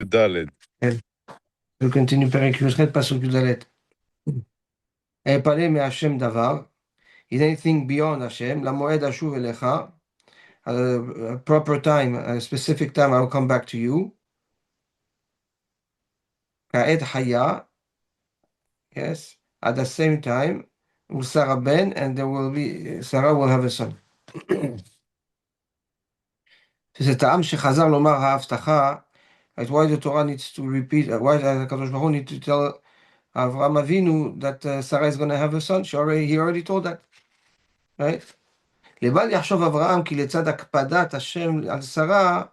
ד'. We continue פרק י"ח פסוק י"ד. אעפלה מהשם דבר, is anything beyond השם, למועד אשוב אליך, a proper time, a specific time I will come back to you. כעת חיה, yes, at the same time, ושרה בן, and there will be, Sarah will have a son. שזה טעם שחזר לומר ההבטחה, why the Torah needs to repeat, why הקדוש ברוך הוא need to tell Avraham Avinu that Sarah is going to have a son. He already told that, right? לבד יחשוב אברהם כי לצד הקפדת השם על שרה,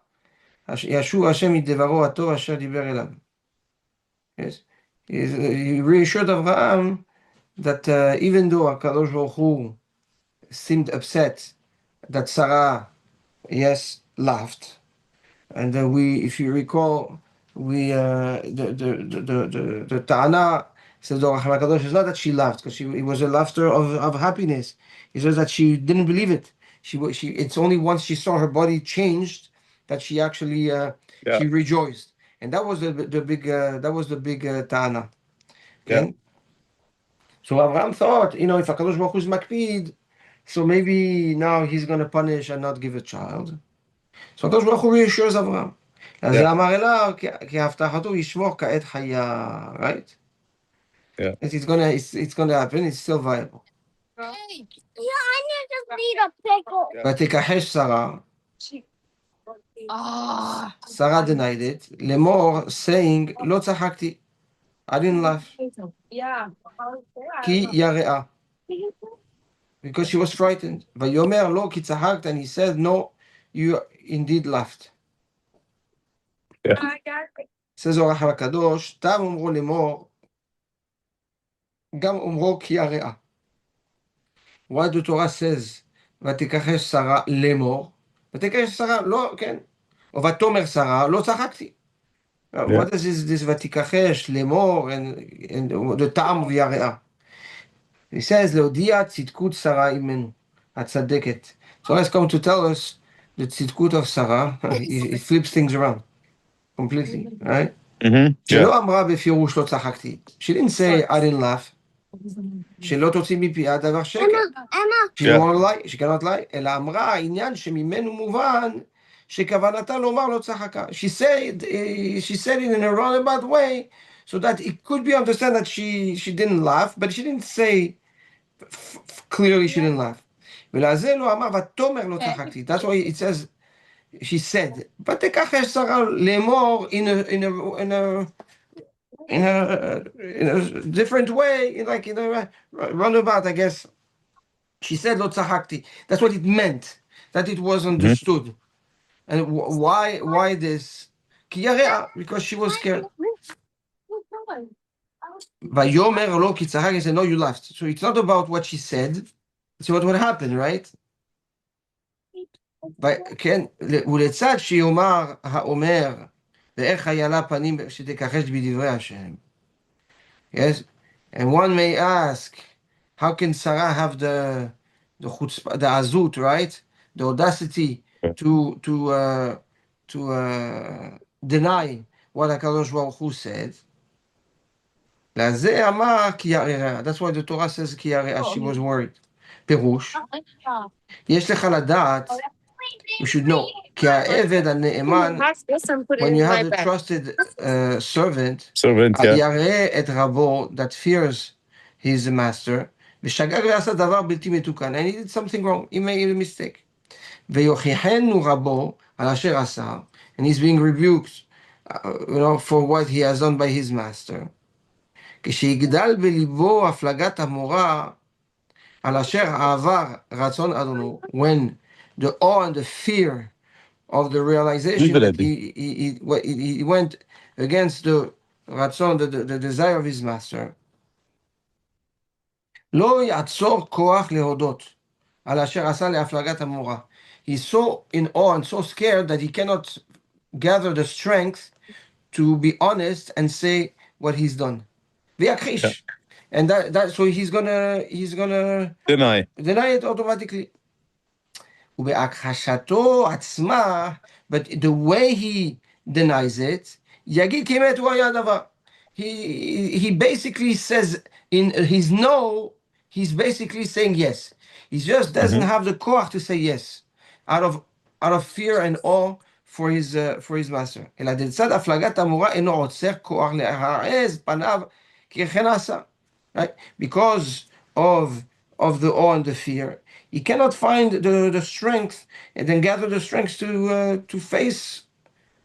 ישוב השם מדברו הטוב אשר דיבר אליו. Yes. He reassured Avraham that even though הקדוש ברוך הוא seemed upset that Sarah, yes, laughed, and if you recall, the Ta'ana says the Rachel HaKadosh is not that she laughed, because it was a laughter of happiness. He says that she didn't believe it. It's only once she saw her body changed that she actually she rejoiced, and that was the big Ta'ana. Okay. Yeah. So Abraham thought, if HaKadosh Baruch Hu is makpid, so maybe now he's going to punish and not give a child. So HaKadosh Baruch Hu reassures Abraham. אז זה אמר אליו, כי הבטחתו ישמור כעת חיה, right? Yeah. It's gonna happen, it's still viable. Yeah, I just need a pickle. ותכחש שרה. Sarah denied it. לאמור, saying, לא צחקתי. I didn't laugh. כי יראה. Because she was frightened. ויאמר, לא, כי צחקת, and he said, no, you indeed laughed. says אורח הקדוש, תם אומרו לאמור, גם אומרו כי יראה. Why the Torah says, ותכחש שרה לאמור, ותכחש שרה, לא, כן, או ותאמר שרה, לא צחקתי. What is this ותכחש לאמור, and the טעם ויראה? He says, להודיע צדקות שרה עמנו, הצדקת. So let's come to tell us the tzidkut of Sarah. It flips things around completely, right? שלא אמרה בפירוש לא צחקתי. She didn't say, I didn't laugh. שלא תוציא מפיה דבר שקר. She cannot lie. אלא אמרה העניין שממנו מובן שכוונתה לומר לא צחקה. She said it in a roundabout way so that it could be understood that she didn't laugh, but she didn't say clearly she didn't laugh. ולזה לא אמר ותאמר לא צחקתי. That's why it says she said, ותכחש שרה לאמור in a different way, like in a roundabout, I guess. She said לא צחקתי. That's what it meant, that it was understood. And why this? כי יראה, because she was scared. ויאמר לא כי צחק, he said, no, you laughed. So it's not about what she said, it's about what happened, right? כן, ולצד שיאמר האומר, ואיך היה לה פנים שתכחש בדברי השם. Yes, and one may ask, how can Sarah have the chutzpah, the azut, right? The audacity to deny what HaKadosh Baruch Hu said. לזה אמר כי יראה. That's why the Torah says כי יראה, she was worried. פירוש, יש לך לדעת, you should know, כי העבד הנאמן, when you have a trusted servant, יראה את רבו, that fears his master, ושגג ועשה דבר בלתי מתוקן, and he did something wrong, he made a mistake. ויוכיחנו רבו על אשר עשה, and he's being rebuked, for what he has done by his master. כשיגדל בליבו הפלגת המורה, על אשר עבר רצון אדונו, when the awe and the fear of the realization that he went against the ratzon, the desire of his master. לא יעצור כוח להודות על אשר עשה להפלגת המורה. He's so in awe and so scared that he cannot gather the strength to be honest and say what he's done. ויכחיש. And so he's gonna deny it automatically. ובהכחשתו עצמה, but the way he denies it יגיד כי אמת הוא היה הדבר. He basically says in his no, he's basically saying yes. He just doesn't have the כוח to say yes, out of fear and awe for his master. אלא לצד הפלגת המורה אינו עוצר כוח להעז פניו כי כן עשה. Right? Because of the awe and the fear, he cannot find the strength and then gather the strength to face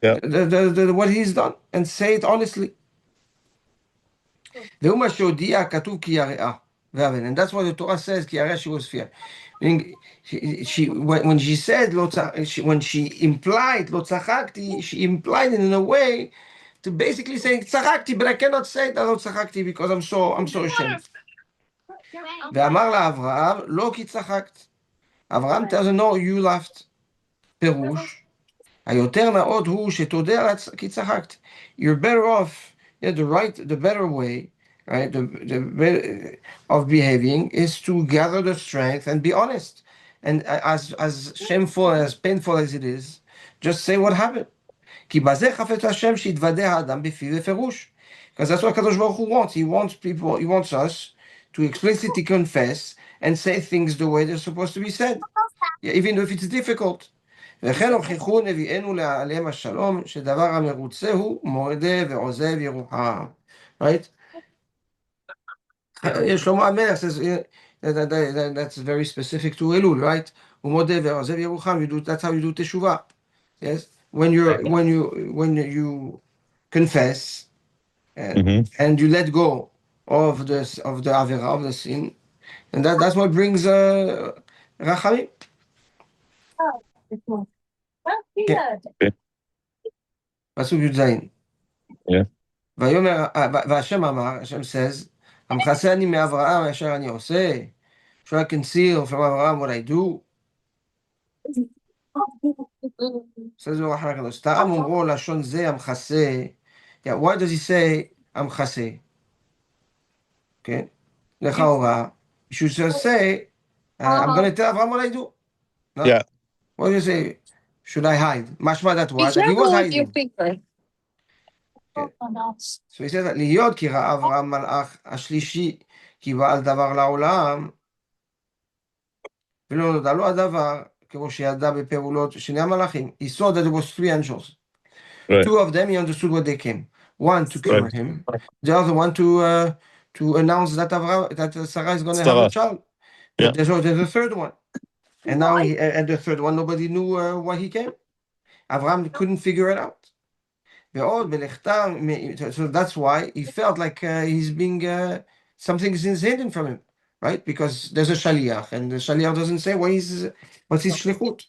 what he's done and say it honestly. והוא מה שהודיע כתוב כי יראה. And that's what the Torah says, כי יראה she was fear. Meaning, when she said, when she implied, לא צחקתי, she implied it in a way to basically say, צחקתי, but I cannot say that לא צחקתי because I'm so ashamed. ואמר לה אברהם, לא כי צחקת. אברהם tells her, no, you laughed. פירוש, היותר נאות הוא שתודה כי צחקת. You're better off, the better way, right, of behaving is to gather the strength and be honest. And as shameful and as painful as it is, just say what happened. כי בזה חפץ השם שיתוודה האדם בפיו בפירוש. Because that's what הקדוש ברוך הוא wants. He wants us to explicitly confess and say things the way they're supposed to be said, even if it's difficult. וכן הוכיחו נביאנו עליהם השלום, שדבר המרוצה הוא מודה ועוזב ירוחם. Right? שלמה המלך says, that's very specific to אלול, right? הוא מודה ועוזב ירוחם, that's how you do תשובה. Yes? When you confess and you let go of the avera, of the sin, and that's what brings rachamim. פסוק י"ז. ויאמר, והשם אמר, השם says, המכסה אני מאברהם אשר אני עושה, so I conceal from Abraham what I do. says אור אחר הקדוש, טעם אומרו לשון זה המכסה. Why does he say המכסה? כן? לכאורה, you should just say, I'm going to tell Abraham what I do. No? Yeah. What do you say? Should I hide? משמע that was, that he was hiding. So he says, להיות כי ראה אברהם מלאך השלישי, כי בעל דבר לעולם, ולא נודע לו הדבר, כמו שידע בפעולות שני המלאכים. He saw that there was 3 angels. Right. 2 of them, he understood what they came. One to cure him, the other one to announce that Sarah is going to have a child. But there's a third one. And now, and the third one, nobody knew why he came. Abraham couldn't figure it out. So that's why he felt like he's being, something is hidden from him, right? Because there's a shaliach, and the shaliach doesn't say what's his shlichut.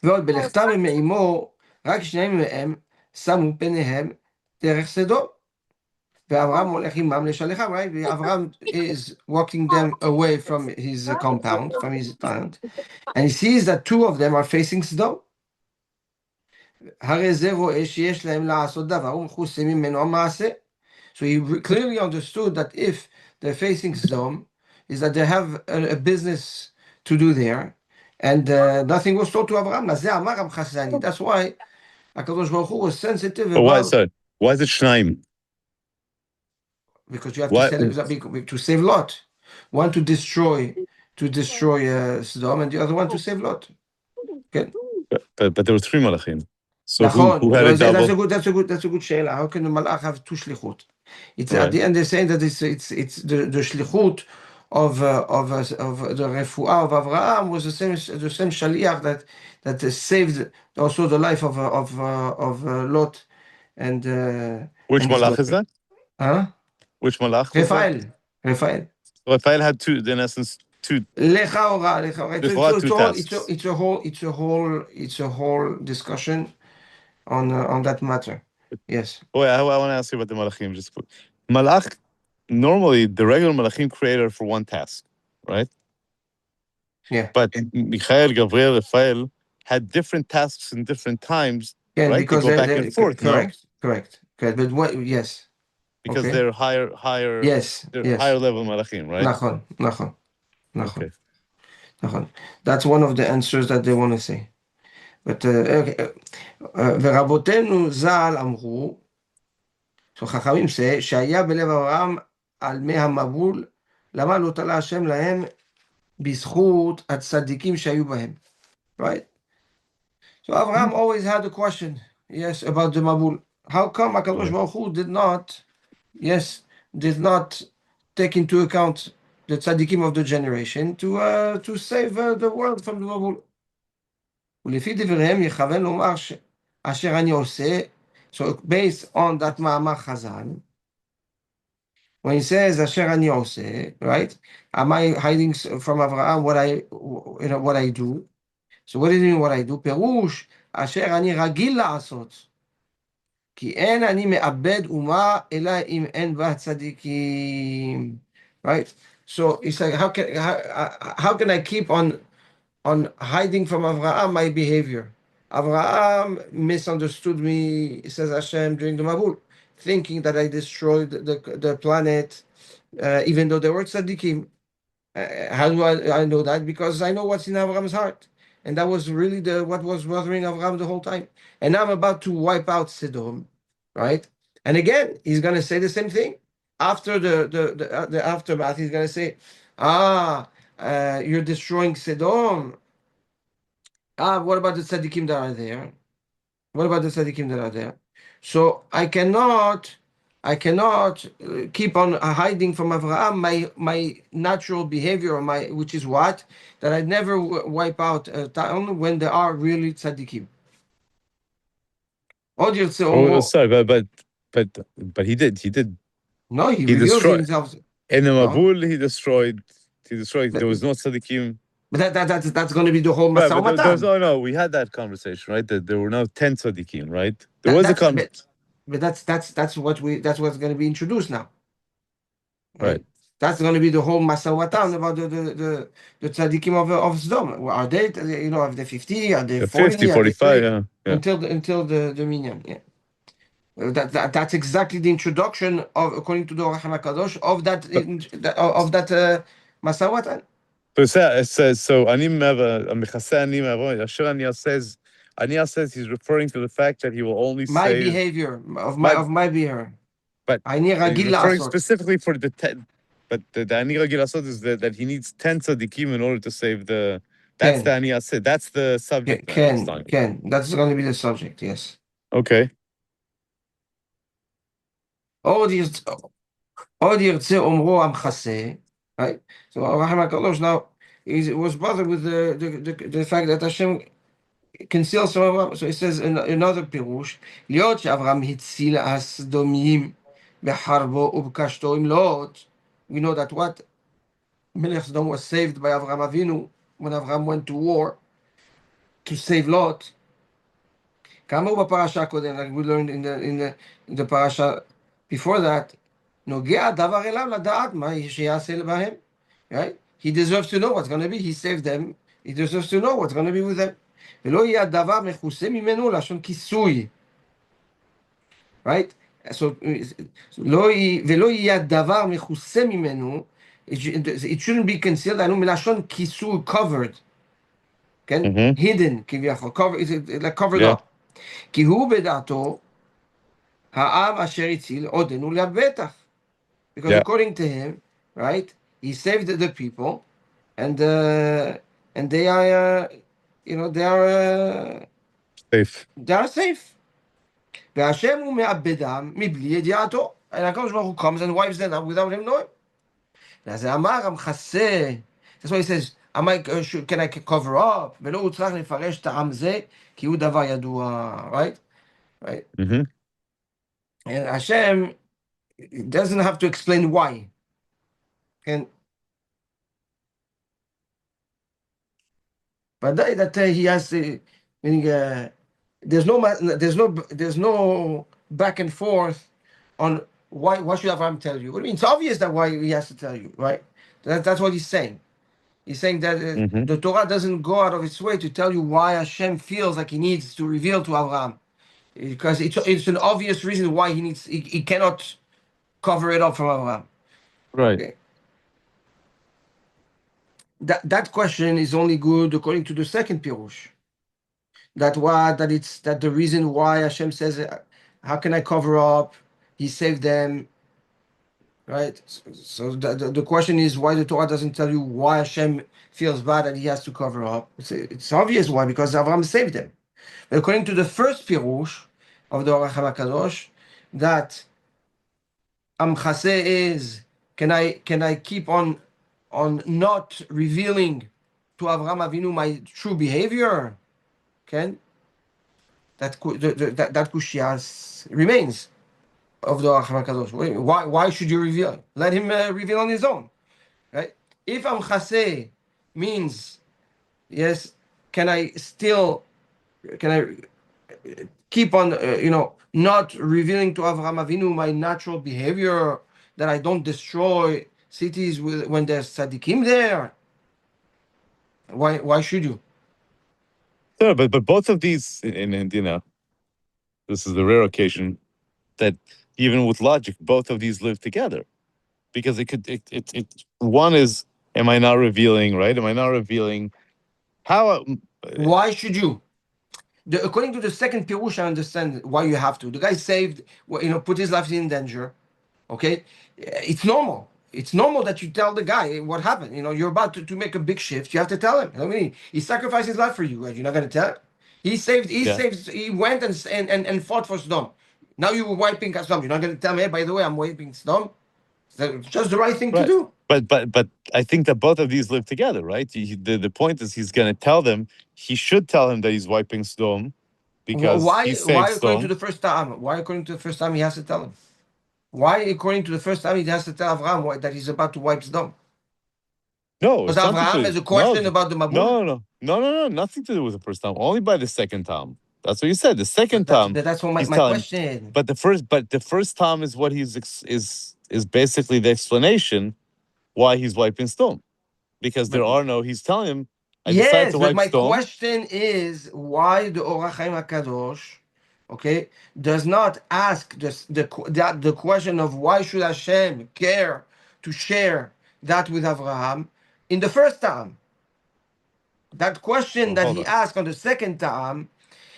ועוד בלכתם מעמו, רק שניים מהם שמו פניהם דרך סדום. ואברהם הולך עמם לשליחם, right? Abraham is walking them away from his compound, from his town, and he sees that 2 of them are facing סדום. הרי זה רואה שיש להם לעשות דבר ומכוסה ממנו המעשה. So he clearly understood that if they're facing Sodom, is that they have a business to do there, and nothing was told to Abraham. That's why HaKadosh Baruch Hu was sensitive about... Why is it Shnaim? Because you have to save Lot. One to destroy Sodom, and the other one to save Lot. Okay. But there were 3 malachim. So נכון, who had a double? that's a good שאלה. How can the malach have 2 shlichut? It's at the end they're saying that it's the shlichut of the refuah of Avraham was the same shaliach that saved also the life of Lot and which malach is that? Huh? Which malach? Raphael had 2, in essence, 2. Lechaora. It's a whole discussion on that matter. Yes. Oh, I want to ask you about the malachim. Just malach, normally the regular malachim created for one task, right? Yeah. But Michael, Gabriel, Raphael had different tasks in different times, yeah, right? Because they go back and forth. Correct. But what? Yes. Because they're higher. Yes. They're higher level malachim, right? Nachon. That's one of the answers that they want to say. ורבותינו ז"ל אמרו, חכמים שהיה בלב אברהם על מי המבול, למה לא תלה השם להם בזכות הצדיקים שהיו בהם. Right? So Abraham always had a question, yes, about the Mabul. How come HaKadosh Baruch Hu did not take into account the tzaddikim of the generation to save the world from the Mabul? ולפי דבריהם יכוון לומר אשר אני עושה, so based on that מאמר חז"ל, when he says אשר אני עושה, right? Am I hiding from Abraham what I do? So what do you mean what I do? פירוש אשר אני רגיל לעשות. כי אין אני מאבד אומה אלא אם אין בה צדיקים. Right? So it's like how can I keep on hiding from Avraham my behavior? Avraham misunderstood me, says Hashem, during the Mabul, thinking that I destroyed the planet, even though there were tzaddikim. How do I know that? Because I know what's in Avraham's heart. And that was really what was bothering Avraham the whole time. And now I'm about to wipe out Sodom, right? And again, he's going to say the same thing. After the aftermath, he's going to say, you're destroying Sodom. What about the tzaddikim that are there? What about the tzaddikim that are there? So I cannot keep on hiding from Avraham my natural behavior, which is what? That I never wipe out a town when there are really tzaddikim. Sorry, but he did. No, he revealed destroyed himself. In the Mabul, he destroyed. There was no tzaddikim. But that's going to be the whole Masa Matan. No, we had that conversation, right? That there were no 10 tzaddikim, right? There was a conversation. But that's what's going to be introduced now. Right. That's going to be the whole Masa Matan about the tzaddikim of Sodom. Are they, are they 50? Are they 40? 50, 45, yeah. Until the minyan, yeah. That's exactly the introduction according to the Orach HaKadosh of that Masa Matan. So Ani says he's referring to the fact that he will only my save behavior of my behavior. But he's referring specifically for the 10. But the Ani Ragil Asot is that he needs 10 tzaddikim in order to save the. That's the Ani Asot. That's the subject. Ken. That's going to be the subject. Yes. Okay. עוד ירצה אומרו המכסה, right? So Hachaim Vayera now was bothered with the fact that Hashem conceals some of Abraham. So he says in another פירוש, להיות שאברהם הציל הסדומיים בחרבו ובקשתו עם לוט. We know that what? Melech Sodom was saved by Avraham Avinu when Avraham went to war to save Lot. כאמור בפרשה הקודם, like we learned in the parasha before that, נוגע דבר אליו לדעת מה שיעשה בהם. Right? He deserves to know what's going to be. He saved them. He deserves to know what's going to be with them. ולא יהיה הדבר מכוסה ממנו לשון כיסוי. Right? So, ולא יהיה הדבר מכוסה ממנו, it shouldn't be concealed, מלשון כיסוי, covered. כן? Hidden, כביכול, covered up. כי הוא בדעתו, העם אשר הציל עודנו לבטח. Because according to him, right, he saved the people, and they are, they are safe. They are safe. והשם הוא מאבדם מבלי ידיעתו. And HaKadosh Baruch Hu comes and wipes them out without him knowing. זה אמר המכסה. That's why he says, can I cover up? ולא הוא צריך לפרש את העם זה, כי הוא דבר ידוע, right? And Hashem doesn't have to explain why. But that he has, there's no back and forth on why should Avraham tell you. I mean, it's obvious that why he has to tell you, right? That's what he's saying. He's saying that the Torah doesn't go out of its way to tell you why Hashem feels like he needs to reveal to Avraham. Because it's an obvious reason why he cannot cover it up from Avraham. Right. Okay. That question is only good according to the second Pirush. That the reason why Hashem says, how can I cover up? He saved them, right? So the question is why the Torah doesn't tell you why Hashem feels bad that he has to cover up. It's obvious why, because Avraham saved them. But according to the first pirush of the Or HaKadosh, that Amchase is, can I keep on not revealing to Avraham Avinu my true behavior? Okay, that kushya remains of the Hachaim Vayera. Why should you reveal? Let him reveal on his own, right? If Amchase means yes, can I keep on not revealing to Avraham Avinu my natural behavior, that I don't destroy cities when there's tzaddikim there? Why should you? No, but both of these, and this is the rare occasion that even with logic, both of these live together, because one is, am I not revealing, right? Am I not revealing how? Why should you? According to the second pirush, I understand why you have to. The guy saved, put his life in danger. Okay, it's normal. It's normal that you tell the guy what happened. You're about to make a big shift. You have to tell him. I mean, he sacrificed his life for you. You're not going to tell him. He saved. He went and fought for Sodom. Now you were wiping Sodom. You're not going to tell me, hey, by the way, I'm wiping Sodom. It's just the right thing to do. But I think that both of these live together, right? The point is he's going to tell them. He should tell him that he's wiping Sodom because he saved why Sodom. according to the first time? Why according to the first time he has to tell him? Why according to the first time he has to tell Avraham that he's about to wipe Sodom? No, because Avraham has a question about the Mabul? No, nothing to do with the first time. Only by the second time. That's what you said. The second time. That's what my question. But the first time is what is basically the explanation why he's wiping Sodom, because he's telling him. Yes, but my question is why the Or HaChaim HaKadosh, okay, does not ask the question of why should Hashem care to share that with Avraham in the first time. That question that he asked on the second time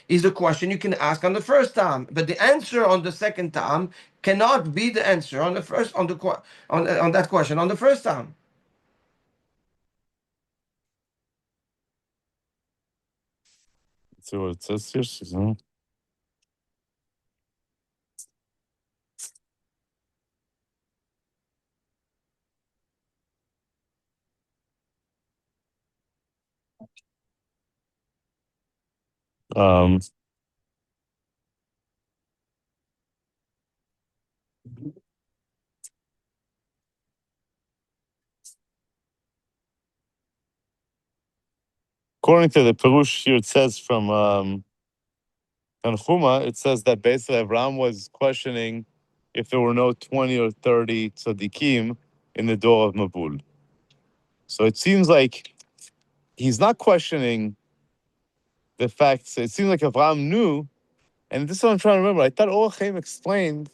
is the question you can ask on the first time, but the answer on the second time cannot be the answer on the first on that question on the first time. See what it says here. According to the Perush here, it says from Tanchuma, it says that basically Avraham was questioning if there were no 20 or 30 tzaddikim in the door of Mabul. So it seems like he's not questioning the facts. It seems like Avraham knew, and this is what I'm trying to remember. I thought Or HaChaim explained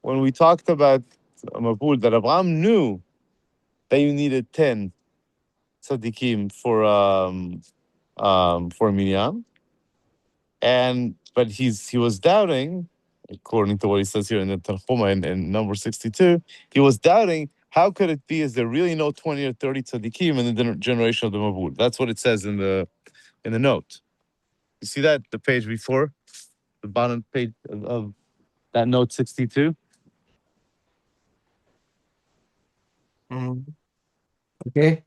when we talked about Mabul that Avraham knew that you needed 10 tzaddikim for minyan, but he was doubting, according to what he says here in the Tanchuma in number 62. He was doubting, how could it be? Is there really no 20 or 30 tzaddikim in the generation of the Mabul? That's what it says in the note. You see that the page before, the bottom page of that note 62. Okay.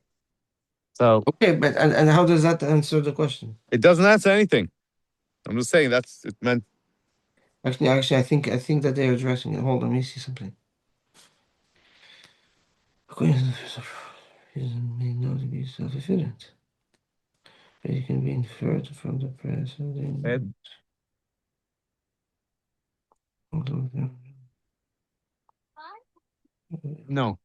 So okay, but and how does that answer the question? It doesn't answer anything. I'm just saying it meant. Actually, I think that they're addressing it. Hold on, let me see something. Reason may not be self-evident. It can be inferred from the precedent. No.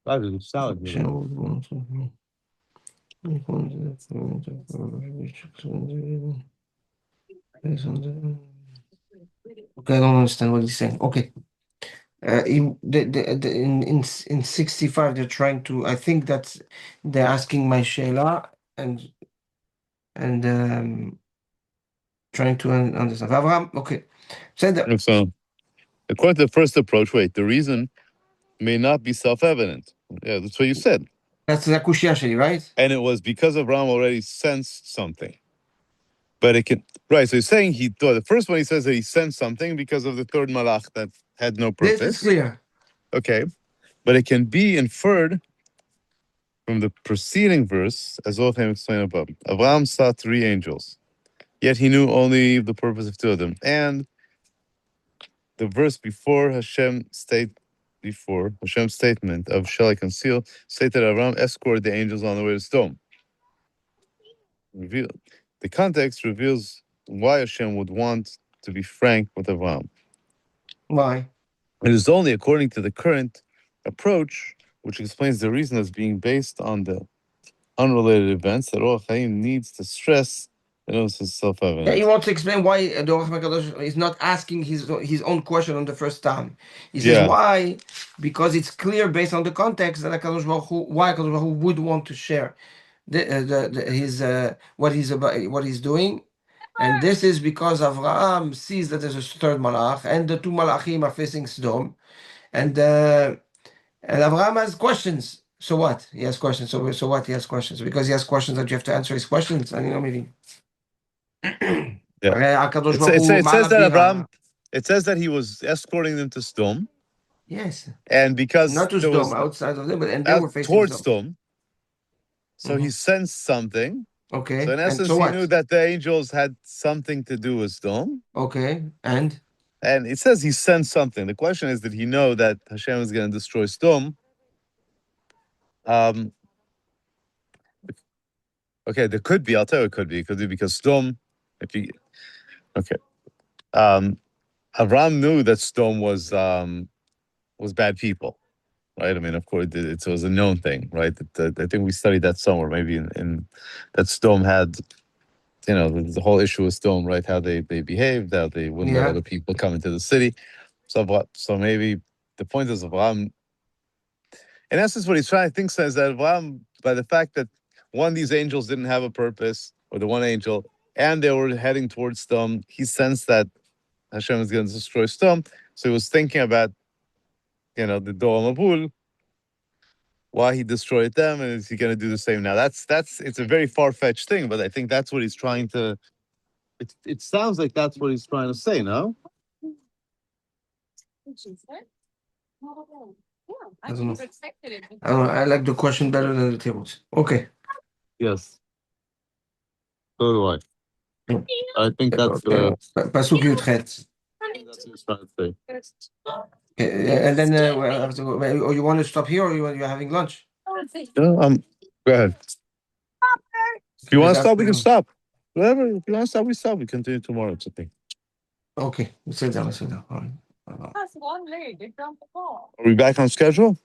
That is a salad. Okay, I don't understand what he's saying. Okay. In 65, they're trying to. I think that's they're asking my sheila and trying to understand. Avraham, okay. Said So, according to the first approach, the reason may not be self-evident. Yeah, that's what you said. that's the kushia sheli, right? And it was because Abraham already sensed something. But it can, right, so he's saying the first one he says that he sensed something because of the third malach that had no purpose. This is clear. Okay. But it can be inferred from the preceding verse, as Otham explained above. Abraham saw 3 angels, yet he knew only the purpose of 2 of them. And the verse before Hashem's statement of shall I conceal, stated that Abraham escorted the angels on the way to Sodom. The context reveals why Hashem would want to be frank with Abraham. Why? It is only according to the current approach, which explains the reason as being based on the unrelated events, that Or Chaim needs to stress that it was self-evident. Yeah, he wants to explain why the Orach HaKadosh is not asking his own question on the first time. He says why? Because it's clear based on the context that HaKadosh Baruch Hu, why HaKadosh Baruch Hu would want to share his what he's doing. And this is because Avraham sees that there's a third malach, and the 2 malachim are facing Sodom, and Avraham has questions. So what? He has questions. So what? He has questions because he has questions that you have to answer his questions. And maybe. It says that Abraham. It says that he was escorting them to Sodom. Yes. And because not to Sodom, outside of them, but and they were facing towards Sodom. So he sensed something. Okay. So in essence, he knew that the angels had something to do with Sodom. Okay. And it says he sensed something. The question is, did he know that Hashem is going to destroy Sodom? Okay, there could be. I'll tell you, it could be. It could be because Sodom. Avraham knew that Sodom was bad people, right? I mean, of course, it was a known thing, right? I think we studied that somewhere, maybe in that Sodom had, the whole issue with Sodom, right? How they behaved, how they wouldn't let other people come into the city. So maybe the point is Avraham. In essence, what he's trying to think is that Avraham, by the fact that one of these angels didn't have a purpose, or the one angel, and they were heading towards Sodom, he sensed that Hashem is going to destroy Sodom. So he was thinking about, the Dor Mabul, why he destroyed them, and is he going to do the same now? It's a very far-fetched thing, but I think that's what he's trying to. It sounds like that's what he's trying to say, no? I don't know. I like the question better than the tables. Okay. Yes. So do I. I think that's Pasuk Yudchet. That's what he's trying to say. And then you want to stop here, or you're having lunch? Go ahead. If you want to stop, we can stop. Whatever. If you want to stop, we stop. We continue tomorrow. It's okay. Okay. Sit down. All right. Are we back on schedule?